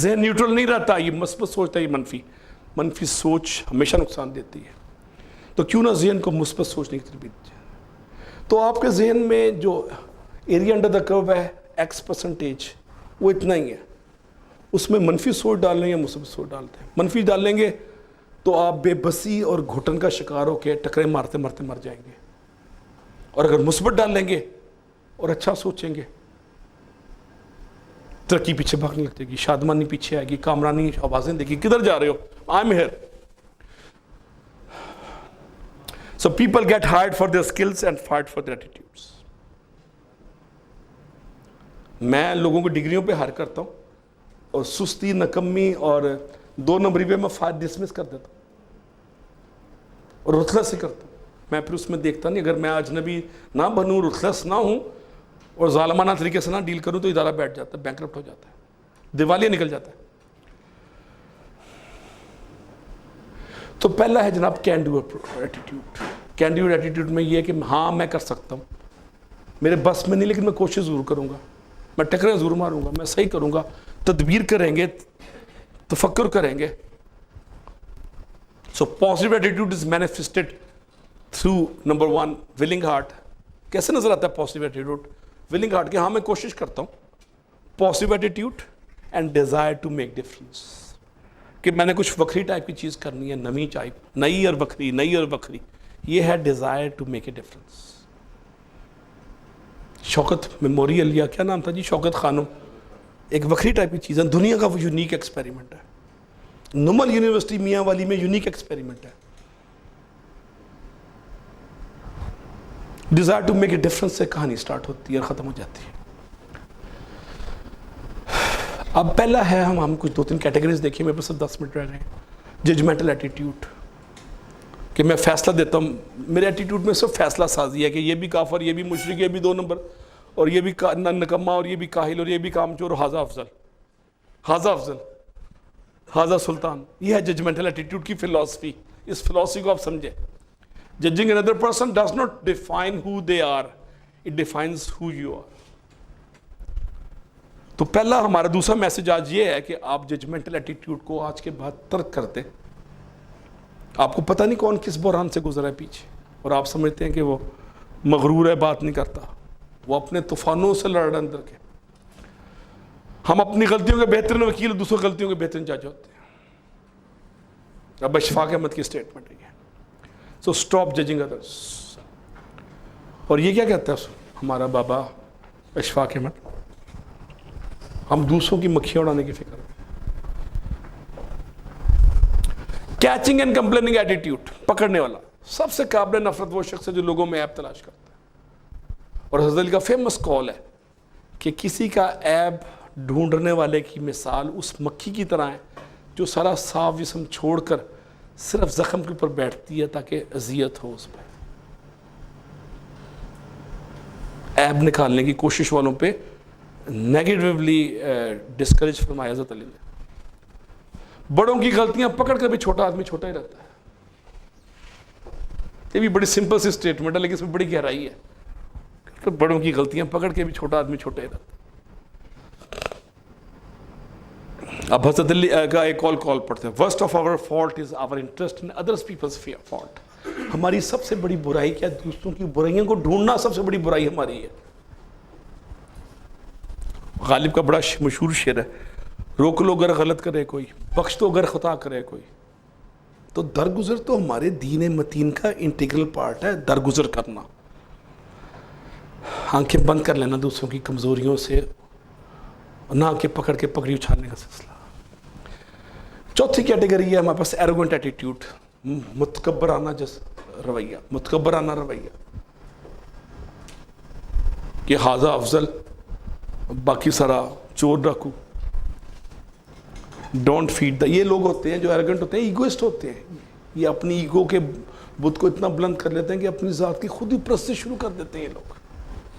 ذہن نیوٹرل نہیں رہتا، یہ مثبت سوچتا ہے، یہ منفی سوچ ہمیشہ نقصان دیتی ہے. تو کیوں نہ ذہن کو مثبت سوچنے کی تربیت دیں. تو آپ کے ذہن میں جو ایریا انڈر دا کرو ہے X%، وہ اتنا ہی ہے. اس میں منفی سوچ ڈال لیں یا مثبت سوچ ڈالتے ہیں. منفی ڈال لیں گے تو آپ بے بسی اور گھٹن کا شکار ہو کے ٹکرے مارتے مارتے مر جائیں گے. اور اگر مثبت ڈال لیں گے اور اچھا سوچیں گے، ترقی پیچھے بھاگنے لگ جائے گی، شادمانی پیچھے آئے گی، کامرانی آوازیں دے گی، کدھر جا رہے ہو؟ I'm here. So people get hired for their skills and fired for their attitudes. میں لوگوں کو ڈگریوں پہ ہائر کرتا ہوں اور سستی، نکمی اور 2 نمبری پہ میں فائر ڈسمس کر دیتا ہوں اور رتلس سے کرتا ہوں. میں پھر اس میں دیکھتا نہیں، اگر میں اجنبی نہ بنوں، رتلس نہ ہوں اور ظالمانہ طریقے سے نہ ڈیل کروں تو ادارہ بیٹھ جاتا ہے، بینکرپٹ ہو جاتا ہے، دیوالیہ نکل جاتا ہے. تو پہلا ہے جناب can do attitude. Can do attitude میں یہ ہے کہ ہاں میں کر سکتا ہوں، میرے بس میں نہیں لیکن میں کوشش ضرور کروں گا، میں ٹکریں ضرور ماروں گا، میں صحیح کروں گا، تدبیر کریں گے، تفکر کریں گے. So positive attitude is manifested through number 1 willing heart. کیسے نظر آتا ہے positive attitude؟ willing heart کہ ہاں میں کوشش کرتا ہوں. positive attitude and desire to make difference کہ میں نے کچھ وکری ٹائپ کی چیز کرنی ہے، نئی ٹائپ، نئی اور وکری. یہ ہے desire to make a difference. Shaukat memorial یا کیا نام تھا جی، شوکت خانم، ایک وکری ٹائپ کی چیز ہے، دنیا کا وہ یونیک ایکسپیریمنٹ ہے. نمل یونیورسٹی میاں والی میں یونیک ایکسپیریمنٹ ہے. Desire to make a difference سے کہانی سٹارٹ ہوتی ہے اور ختم ہو جاتی ہے. اب پہلا ہے، ہم کچھ 2-3 کیٹیگریز دیکھیں، میرے پاس صرف 10 منٹ رہ رہے ہیں. ججمنٹل ایٹیٹیوڈ کہ میں فیصلہ دیتا ہوں، میرے ایٹیٹیوڈ میں صرف فیصلہ سازی ہے کہ یہ بھی کافر، یہ بھی مشرک، یہ بھی 2 نمبر، اور یہ بھی نکما، اور یہ بھی کاہل، اور یہ بھی کامچور، اور ہاذا افضل، ہاذا سلطان. یہ ہے ججمنٹل ایٹیٹیوڈ کی فلسفی. اس فلسفی کو آپ سمجھیں. Judging another person does not define who they are, it defines who you are. تو پہلا ہمارا دوسرا میسج آج یہ ہے کہ آپ ججمنٹل ایٹیٹیوڈ کو آج کے بعد ترک کرتے. آپ کو پتہ نہیں کون کس بحران سے گزرا ہے پیچھے، اور آپ سمجھتے ہیں کہ وہ مغرور ہے، بات نہیں کرتا، وہ اپنے طوفانوں سے لڑ رہا اندر کے. ہم اپنی غلطیوں کے بہترین وکیل، دوسروں غلطیوں کے بہترین جج ہوتے ہیں. اب اشفاق احمد کی اسٹیٹمنٹ ہے. So stop judging others. اور یہ کیا کہتا ہے ہمارا بابا اشفاق احمد؟ ہم دوسروں کی مکھیاں اڑانے کی فکر میں. کیچنگ اینڈ کمپلیننگ ایٹیٹیوڈ، پکڑنے والا. سب سے قابل نفرت وہ شخص ہے جو لوگوں میں عیب تلاش کرتا ہے. اور حضرت علی کا فیمس قول ہے کہ کسی کا عیب ڈھونڈنے والے کی مثال اس مکھی کی طرح ہے جو سارا صاف جسم چھوڑ کر صرف زخم کے اوپر بیٹھتی ہے تاکہ اذیت ہو اس پہ. عیب نکالنے کی کوشش والوں پہ نیگیٹیولی ڈسکریج فرمایا حضرت علی نے. بڑوں کی غلطیاں پکڑ کر بھی چھوٹا آدمی چھوٹا ہی رہتا ہے. یہ بھی بڑی سمپل سی اسٹیٹمنٹ ہے لیکن اس میں بڑی گہرائی ہے. بڑوں کی غلطیاں پکڑ کے بھی چھوٹا آدمی چھوٹا ہی رہتا ہے. اب حضرت علی کا ایک کال پڑھتے ہیں. Worst of our fault is our interest in others people's fault. ہماری سب سے بڑی برائی کیا؟ دوسروں کی برائیوں کو ڈھونڈنا سب سے بڑی برائی ہماری ہے. غالب کا بڑا مشہور شعر ہے، روک لو اگر غلط کرے کوئی، بخش دو اگر خطا کرے کوئی. تو درگزر تو ہمارے دین متین کا انٹیگرل پارٹ ہے، درگزر کرنا. آنکھیں بند کر لینا دوسروں کی کمزوریوں سے، نہ کہ پکڑ کے پگڑی اچھالنے کا سلسلہ. چوتھی کیٹیگری ہے ہمارے پاس ایروگنٹ ایٹیٹیوڈ، متکبرانہ رویہ. متکبرانہ رویہ کہ ہاذا افضل، باقی سارا چور ڈاکو. ڈونٹ فیڈ دا. یہ لوگ ہوتے ہیں جو ایروگنٹ ہوتے ہیں، ایگوئسٹ ہوتے ہیں. یہ اپنی ایگو کے بت کو اتنا بلند کر لیتے ہیں کہ اپنی ذات کی خود ہی پرستش شروع کر دیتے ہیں. یہ لوگ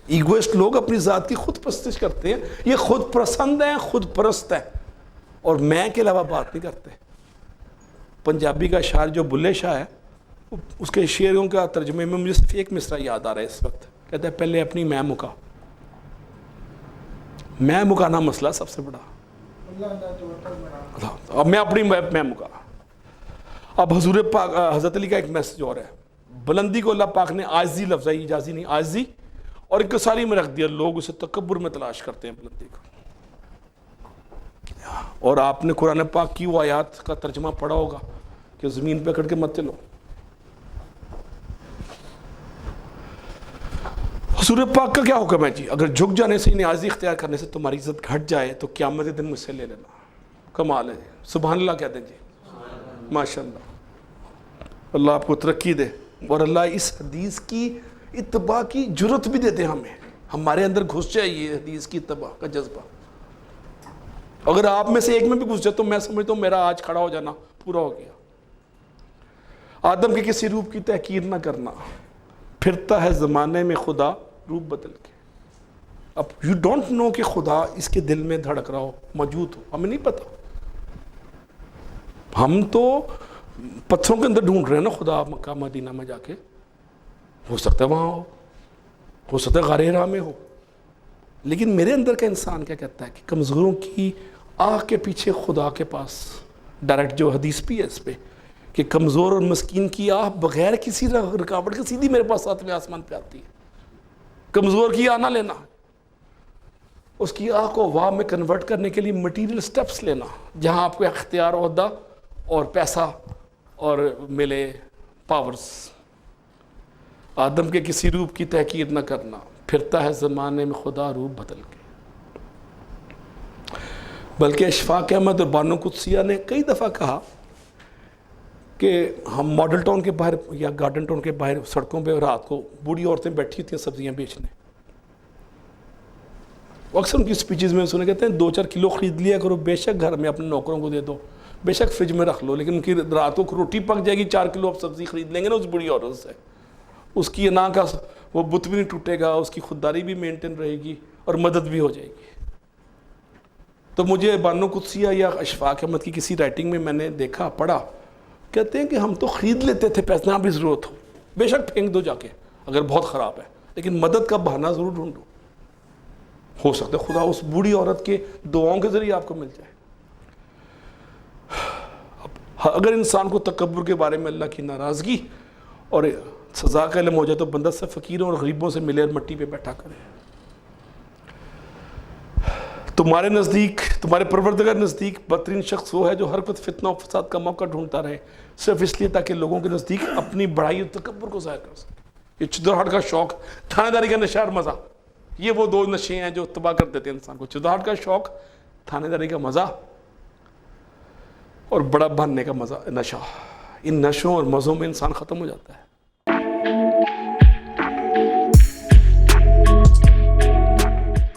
ایگوئسٹ لوگ اپنی ذات کی خود پرستش کرتے ہیں. یہ خود پسند ہیں، خود پرست ہیں، اور میں کے علاوہ بات نہیں کرتے. پنجابی کا شاعر جو بلے شاہ ہے، اس کے شعروں کا ترجمے میں مجھے صرف ایک مصرع یاد آ رہا ہے اس وقت. کہتا ہے پہلے اپنی میں مکا. میں مکانا مسئلہ سب سے بڑا. اب میں اپنی میں مکا. اب حضور پاک حضرت علی کا ایک میسج اور ہے. بلندی کو اللہ پاک نے عاجزی لفظ اجازی نہیں, عاجزی اور انکساری میں رکھ دیا. لوگ اسے تکبر میں تلاش کرتے ہیں بلندی کو. اور آپ نے قرآن پاک کی وہ آیات کا ترجمہ پڑھا ہوگا کہ زمین پہ کٹ کے مت چلو. حضور پاک کا کیا حکم ہے جی؟ اگر جھک جانے سے نیازی اختیار کرنے سے تمہاری عزت گھٹ جائے تو قیامت کے دن مجھ سے لے لینا. کمال ہے. سبحان اللہ کہتے ہیں جی. ماشاء اللہ. اللہ آپ کو ترقی دے اور اللہ اس حدیث کی اتباع کی جرت بھی دیتے ہمیں. ہمارے اندر گھس جائے یہ حدیث کی اتباع کا جذبہ. اگر آپ میں سے ایک میں بھی گھس جائے تو میں سمجھتا ہوں میرا آج کھڑا ہو جانا پورا ہو گیا. آدم کے کسی روپ کی تحقیر نہ کرنا. پھرتا ہے زمانے میں خدا روپ بدل کے. اب یو ڈونٹ نو کہ خدا اس کے دل میں دھڑک رہا ہو, موجود ہو, ہمیں نہیں پتا. ہم تو پتھروں کے اندر ڈھونڈ رہے ہیں نا خدا مکہ مدینہ میں جا کے. ہو سکتا ہے وہاں ہو سکتا ہے غار ہرا میں ہو. لیکن میرے اندر کا انسان کیا کہتا ہے کہ کمزوروں کی آہ کے پیچھے خدا کے پاس. ڈائریکٹ جو حدیث بھی ہے اس پہ کہ کمزور اور مسکین کی آہ بغیر کسی رکاوٹ کے سیدھی میرے پاس ساتویں آسمان پہ آتی ہے. کمزور کی آہ نہ لینا, اس کی آہ کو واہ میں کنورٹ کرنے کے لیے مٹیریل سٹیپس لینا, جہاں آپ کو اختیار, عہدہ اور پیسہ اور ملے پاورز. آدم کے کسی روپ کی تحقیر نہ کرنا. پھرتا ہے زمانے میں خدا روپ بدل کے. بلکہ اشفاق احمد اور بانو قدسیہ نے کئی دفعہ کہا کہ ہم ماڈل ٹاؤن کے باہر یا گارڈن ٹاؤن کے باہر سڑکوں پہ رات کو بوڑھی عورتیں بیٹھی ہوتی ہیں سبزیاں بیچنے. اکثر ان کی سپیچز میں سنے کہتے ہیں 2-4 کلو خرید لیا کرو, بے شک گھر میں اپنے نوکروں کو دے دو, بے شک فریج میں رکھ لو, لیکن ان کی رات کو روٹی پک جائے گی, 4 کلو آپ سبزی خرید لیں گے نا اس بوڑھی عورت سے. اس کی انا کا وہ بت بھی نہیں ٹوٹے گا, اس کی خودداری بھی مینٹین رہے گی اور مدد بھی ہو جائے گی. تو مجھے بانو قدسیہ یا اشفاق احمد کی کسی رائٹنگ میں نے دیکھا, پڑھا, کہتے ہیں کہ ہم تو خرید لیتے تھے پیسے نہ بھی ضرورت ہو, بے شک پھینک دو جا کے اگر بہت خراب ہے, لیکن مدد کا بہانہ ضرور ڈھونڈو. ہو سکتا ہے خدا اس بوڑھی عورت کے دعاؤں کے ذریعے آپ کو مل جائے. اگر انسان کو تکبر کے بارے میں اللہ کی ناراضگی اور سزا کا علم ہو جائے تو بندہ سے فقیروں اور غریبوں سے ملے اور مٹی پہ بیٹھا کرے. تمہارے نزدیک, تمہارے پروردگار نزدیک بدترین شخص وہ ہے جو ہر وقت فتنہ و فساد کا موقع ڈھونڈتا رہے, صرف اس لیے تاکہ لوگوں کے نزدیک اپنی بڑائی اور تکبر کو ظاہر کر سکے. یہ چدراہٹ کا شوق, تھانے داری کا نشہ اور مزہ, یہ وہ 2 نشے ہیں جو تباہ کر دیتے ہیں انسان کو. چدراہٹ کا شوق, تھانے داری کا مزہ اور بڑا بننے کا مزہ, نشہ. ان نشوں اور مزوں میں انسان ختم ہو جاتا ہے.